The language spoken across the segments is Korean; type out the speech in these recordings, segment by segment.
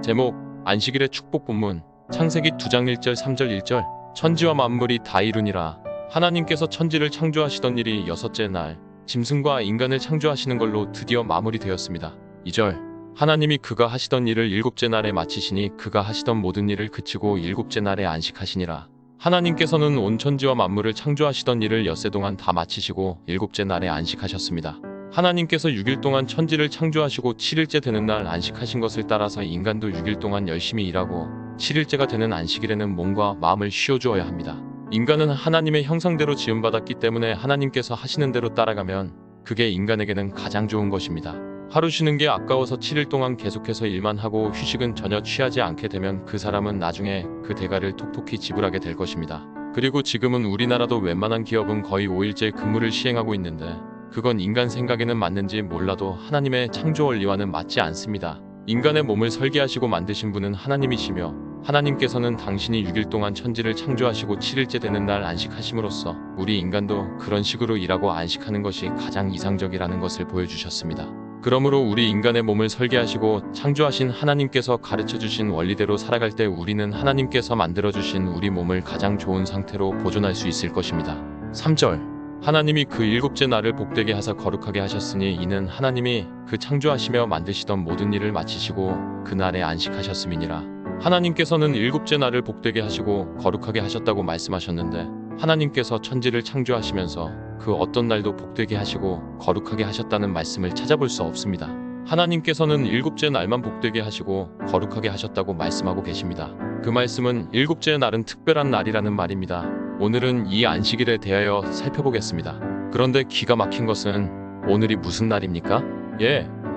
제목 안식일의 축복 본문 창세기 2장 1절 3절 1절 천지와 만물이 다 이루니라. 하나님께서 천지를 창조하시던 일이 여섯째 날 짐승과 인간을 창조하시는 걸로 드디어 마무리되었습니다. 2절 하나님이 그가 하시던 일을 일곱째 날에 마치시니 그가 하시던 모든 일을 그치고 일곱째 날에 안식하시니라. 하나님께서는 온 천지와 만물을 창조하시던 일을 엿새 동안 다 마치시고 일곱째 날에 안식하셨습니다. 하나님께서 6일 동안 천지를 창조하시고 7일째 되는 날 안식하신 것을 따라서 인간도 6일 동안 열심히 일하고 7일째가 되는 안식일에는 몸과 마음을 쉬어주어야 합니다. 인간은 하나님의 형상대로 지음받았기 때문에 하나님께서 하시는 대로 따라가면 그게 인간에게는 가장 좋은 것입니다. 하루 쉬는 게 아까워서 7일 동안 계속해서 일만 하고 휴식은 전혀 취하지 않게 되면 그 사람은 나중에 그 대가를 톡톡히 지불하게 될 것입니다. 그리고 지금은 우리나라도 웬만한 기업은 거의 5일제 근무를 시행하고 있는데 그건 인간 생각에는 맞는지 몰라도 하나님의 창조 원리와는 맞지 않습니다. 인간의 몸을 설계하시고 만드신 분은 하나님이시며 하나님께서는 당신이 6일 동안 천지를 창조하시고 7일째 되는 날 안식하심으로써 우리 인간도 그런 식으로 일하고 안식하는 것이 가장 이상적이라는 것을 보여주셨습니다. 그러므로 우리 인간의 몸을 설계하시고 창조하신 하나님께서 가르쳐주신 원리대로 살아갈 때 우리는 하나님께서 만들어주신 우리 몸을 가장 좋은 상태로 보존할 수 있을 것입니다. 3절 하나님이 그 일곱째 날을 복되게 하사 거룩하게 하셨으니 이는 하나님이 그 창조하시며 만드시던 모든 일을 마치시고 그 날에 안식하셨음이니라. 하나님께서는 일곱째 날을 복되게 하시고 거룩하게 하셨다고 말씀하셨는데 하나님께서 천지를 창조하시면서 그 어떤 날도 복되게 하시고 거룩하게 하셨다는 말씀을 찾아볼 수 없습니다. 하나님께서는 일곱째 날만 복되게 하시고 거룩하게 하셨다고 말씀하고 계십니다. 그 말씀은 일곱째 날은 특별한 날이라는 말입니다. 오늘은 이 안식일에 대하여 살펴보겠습니다. 그런데 기가 막힌 것은 오늘이 무슨 날입니까?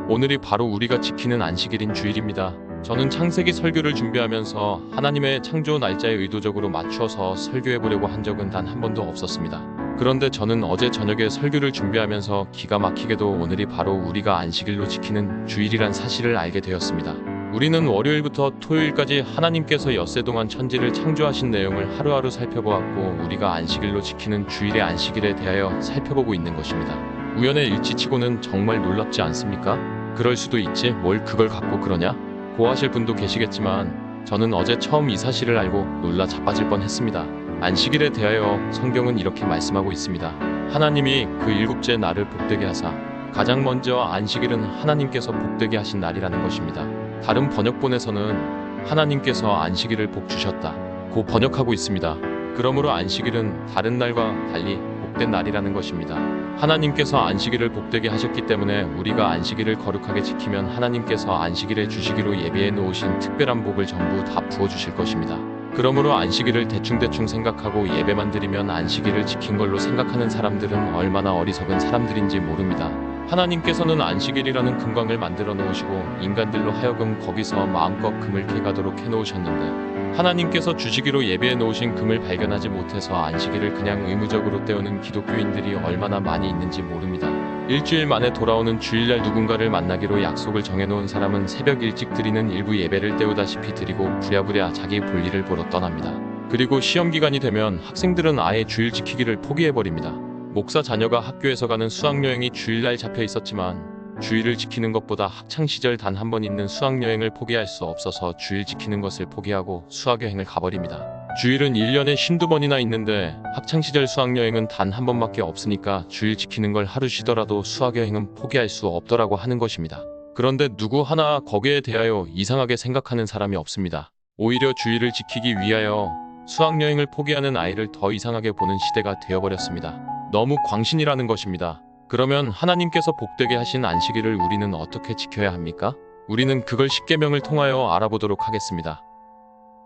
오늘이 바로 우리가 지키는 안식일인 주일입니다. 저는 창세기 설교를 준비하면서 하나님의 창조 날짜에 의도적으로 맞추어서 설교해보려고 한 적은 단 한 번도 없었습니다. 그런데 저는 어제 저녁에 설교를 준비하면서 기가 막히게도 오늘이 바로 우리가 안식일로 지키는 주일이란 사실을 알게 되었습니다. 우리는 월요일부터 토요일까지 하나님께서 엿새 동안 천지를 창조하신 내용을 하루하루 살펴보았고 우리가 안식일로 지키는 주일의 안식일에 대하여 살펴보고 있는 것입니다. 우연의 일치치고는 정말 놀랍지 않습니까? 그럴 수도 있지 뭘 그걸 갖고 그러냐? 고하실 분도 계시겠지만 저는 어제 처음 이 사실을 알고 놀라 자빠질 뻔했습니다. 안식일에 대하여 성경은 이렇게 말씀하고 있습니다. 하나님이 그 일곱째 날을 복되게 하사 가장 먼저 안식일은 하나님께서 복되게 하신 날이라는 것입니다. 다른 번역본에서는 하나님께서 안식일을 복 주셨다 고 번역하고 있습니다. 그러므로 안식일은 다른 날과 달리 복된 날이라는 것입니다. 하나님께서 안식일을 복되게 하셨기 때문에 우리가 안식일을 거룩하게 지키면 하나님께서 안식일에 주시기로 예비해 놓으신 특별한 복을 전부 다 부어주실 것입니다. 그러므로 안식일을 대충대충 생각하고 예배만 드리면 안식일을 지킨 걸로 생각하는 사람들은 얼마나 어리석은 사람들인지 모릅니다. 하나님께서는 안식일이라는 금광을 만들어 놓으시고 인간들로 하여금 거기서 마음껏 금을 캐가도록 해놓으셨는데 하나님께서 주시기로 예비해 놓으신 금을 발견하지 못해서 안식일을 그냥 의무적으로 때우는 기독교인들이 얼마나 많이 있는지 모릅니다. 일주일 만에 돌아오는 주일날 누군가를 만나기로 약속을 정해놓은 사람은 새벽 일찍 드리는 일부 예배를 때우다시피 드리고 부랴부랴 자기 볼일을 보러 떠납니다. 그리고 시험기간이 되면 학생들은 아예 주일 지키기를 포기해버립니다. 목사 자녀가 학교에서 가는 수학여행이 주일날 잡혀 있었지만 주일을 지키는 것보다 학창시절 단 한 번 있는 수학여행을 포기할 수 없어서 주일 지키는 것을 포기하고 수학여행을 가버립니다. 주일은 1년에 52번이나 있는데 학창시절 수학여행은 단 한 번밖에 없으니까 주일 지키는 걸 하루 쉬더라도 수학여행은 포기할 수 없더라고 하는 것입니다. 그런데 누구 하나 거기에 대하여 이상하게 생각하는 사람이 없습니다. 오히려 주일을 지키기 위하여 수학여행을 포기하는 아이를 더 이상하게 보는 시대가 되어버렸습니다. 너무 광신이라는 것입니다. 그러면 하나님께서 복되게 하신 안식일을 우리는 어떻게 지켜야 합니까? 우리는 그걸 십계명을 통하여 알아보도록 하겠습니다.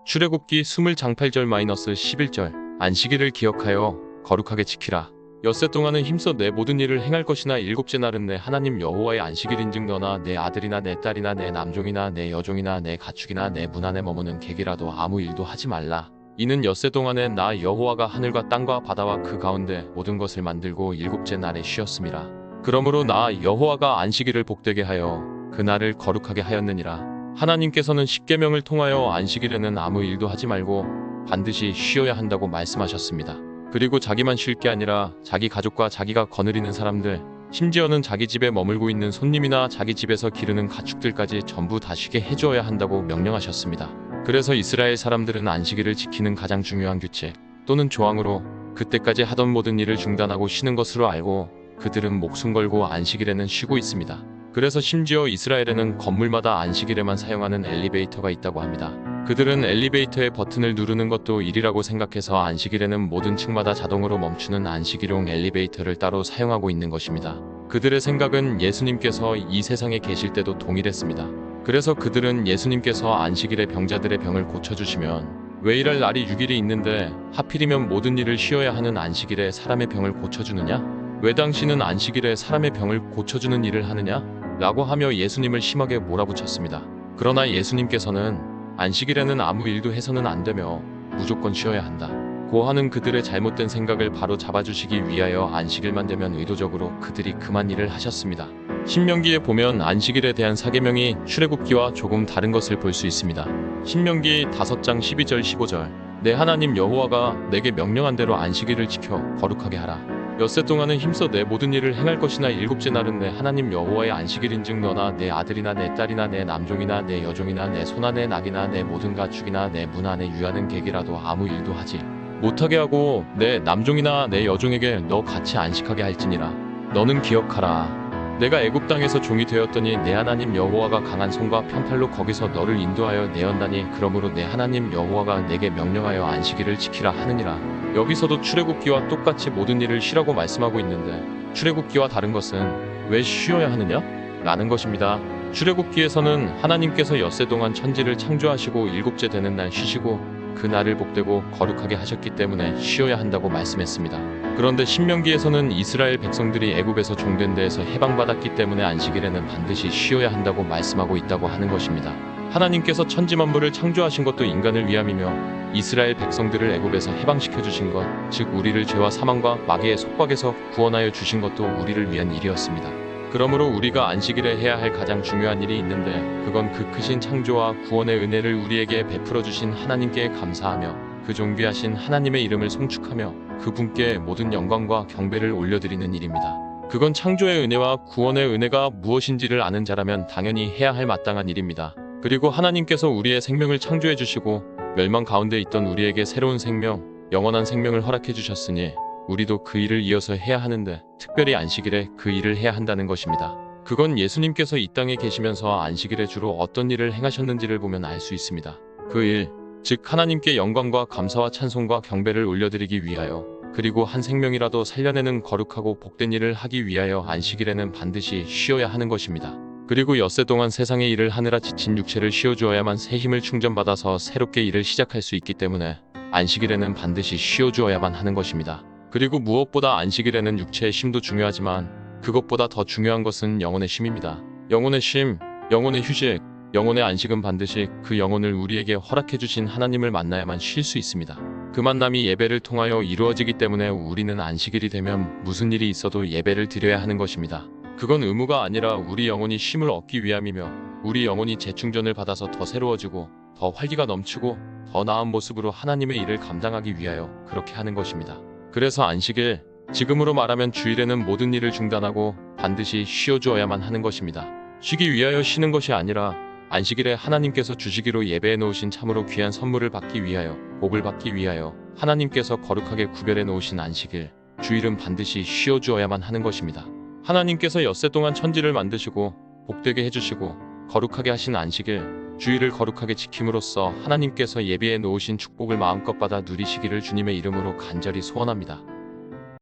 출애굽기 20장 8절-11절 안식일을 기억하여 거룩하게 지키라. 엿새 동안은 힘써 내 모든 일을 행할 것이나 일곱째 날은 내 하나님 여호와의 안식일인즉 너나 내 아들이나 내 딸이나 내 남종이나 내 여종이나 내 가축이나 내 문 안에 머무는 객이라도 아무 일도 하지 말라. 이는 엿새 동안에 나 여호와가 하늘과 땅과 바다와 그 가운데 모든 것을 만들고 일곱째 날에 쉬었음이라. 그러므로 나 여호와가 안식일을 복되게 하여 그 날을 거룩하게 하였느니라. 하나님께서는 십계명을 통하여 안식일에는 아무 일도 하지 말고 반드시 쉬어야 한다고 말씀하셨습니다. 그리고 자기만 쉴 게 아니라 자기 가족과 자기가 거느리는 사람들, 심지어는 자기 집에 머물고 있는 손님이나 자기 집에서 기르는 가축들까지 전부 다 쉬게 해주어야 한다고 명령하셨습니다. 그래서 이스라엘 사람들은 안식일을 지키는 가장 중요한 규칙 또는 조항으로 그때까지 하던 모든 일을 중단하고 쉬는 것으로 알고 그들은 목숨 걸고 안식일에는 쉬고 있습니다. 그래서 심지어 이스라엘에는 건물마다 안식일에만 사용하는 엘리베이터가 있다고 합니다. 그들은 엘리베이터의 버튼을 누르는 것도 일이라고 생각해서 안식일에는 모든 층마다 자동으로 멈추는 안식일용 엘리베이터를 따로 사용하고 있는 것입니다. 그들의 생각은 예수님께서 이 세상에 계실 때도 동일했습니다. 그래서 그들은 예수님께서 안식일에 병자들의 병을 고쳐주시면 왜 일할 날이 6일이 있는데 하필이면 모든 일을 쉬어야 하는 안식일에 사람의 병을 고쳐주느냐? 왜 당신은 안식일에 사람의 병을 고쳐주는 일을 하느냐? 라고 하며 예수님을 심하게 몰아붙였습니다. 그러나 예수님께서는 안식일에는 아무 일도 해서는 안 되며 무조건 쉬어야 한다 고 하는 그들의 잘못된 생각을 바로 잡아주시기 위하여 안식일만 되면 의도적으로 그들이 그만 일을 하셨습니다. 신명기에 보면 안식일에 대한 사계명이 출애굽기와 조금 다른 것을 볼 수 있습니다. 신명기 5장 12절 15절 내 하나님 여호와가 내게 명령한 대로 안식일을 지켜 거룩하게 하라. 엿새 동안은 힘써 내 모든 일을 행할 것이나 일곱째 날은 내 하나님 여호와의 안식일인즉 너나 내 아들이나 내 딸이나 내 남종이나 내 여종이나 내 소나 내 낙이나 내 모든 가축이나 내 문 안에 유하는 객이라도 아무 일도 하지 못하게 하고 내 남종이나 내 여종에게 너 같이 안식하게 할지니라. 너는 기억하라. 내가 애굽 땅에서 종이 되었더니 내 하나님 여호와가 강한 손과 편팔로 거기서 너를 인도하여 내었나니 그러므로 내 하나님 여호와가 내게 명령하여 안식일을 지키라 하느니라. 여기서도 출애굽기와 똑같이 모든 일을 쉬라고 말씀하고 있는데 출애굽기와 다른 것은 왜 쉬어야 하느냐? 라는 것입니다. 출애굽기에서는 하나님께서 엿새 동안 천지를 창조하시고 일곱째 되는 날 쉬시고 그 날을 복되고 거룩하게 하셨기 때문에 쉬어야 한다고 말씀했습니다. 그런데 신명기에서는 이스라엘 백성들이 애굽에서 종된 데에서 해방받았기 때문에 안식일에는 반드시 쉬어야 한다고 말씀하고 있다고 하는 것입니다. 하나님께서 천지만물을 창조하신 것도 인간을 위함이며 이스라엘 백성들을 애굽에서 해방시켜 주신 것, 즉 우리를 죄와 사망과 마귀의 속박에서 구원하여 주신 것도 우리를 위한 일이었습니다. 그러므로 우리가 안식일에 해야 할 가장 중요한 일이 있는데 그건 그 크신 창조와 구원의 은혜를 우리에게 베풀어 주신 하나님께 감사하며 그 존귀하신 하나님의 이름을 송축하며 그분께 모든 영광과 경배를 올려드리는 일입니다. 그건 창조의 은혜와 구원의 은혜가 무엇인지를 아는 자라면 당연히 해야 할 마땅한 일입니다. 그리고 하나님께서 우리의 생명을 창조해 주시고 멸망 가운데 있던 우리에게 새로운 생명, 영원한 생명을 허락해 주셨으니 우리도 그 일을 이어서 해야 하는데 특별히 안식일에 그 일을 해야 한다는 것입니다. 그건 예수님께서 이 땅에 계시면서 안식일에 주로 어떤 일을 행하셨는지를 보면 알 수 있습니다. 그 일, 즉 하나님께 영광과 감사와 찬송과 경배를 올려드리기 위하여 그리고 한 생명이라도 살려내는 거룩하고 복된 일을 하기 위하여 안식일에는 반드시 쉬어야 하는 것입니다. 그리고 엿새 동안 세상의 일을 하느라 지친 육체를 쉬어주어야만 새 힘을 충전받아서 새롭게 일을 시작할 수 있기 때문에 안식일에는 반드시 쉬어주어야만 하는 것입니다. 그리고 무엇보다 안식일에는 육체의 쉼도 중요하지만 그것보다 더 중요한 것은 영혼의 쉼입니다. 영혼의 쉼, 영혼의 휴식, 영혼의 안식은 반드시 그 영혼을 우리에게 허락해 주신 하나님을 만나야만 쉴 수 있습니다. 그 만남이 예배를 통하여 이루어지기 때문에 우리는 안식일이 되면 무슨 일이 있어도 예배를 드려야 하는 것입니다. 그건 의무가 아니라 우리 영혼이 쉼을 얻기 위함이며 우리 영혼이 재충전을 받아서 더 새로워지고 더 활기가 넘치고 더 나은 모습으로 하나님의 일을 감당하기 위하여 그렇게 하는 것입니다. 그래서 안식일, 지금으로 말하면 주일에는 모든 일을 중단하고 반드시 쉬어주어야만 하는 것입니다. 쉬기 위하여 쉬는 것이 아니라 안식일에 하나님께서 주시기로 예배해 놓으신 참으로 귀한 선물을 받기 위하여 복을 받기 위하여 하나님께서 거룩하게 구별해 놓으신 안식일, 주일은 반드시 쉬어주어야만 하는 것입니다. 하나님께서 엿새 동안 천지를 만드시고 복되게 해주시고 거룩하게 하신 안식일, 주일을 거룩하게 지킴으로써 하나님께서 예비해 놓으신 축복을 마음껏 받아 누리시기를 주님의 이름으로 간절히 소원합니다.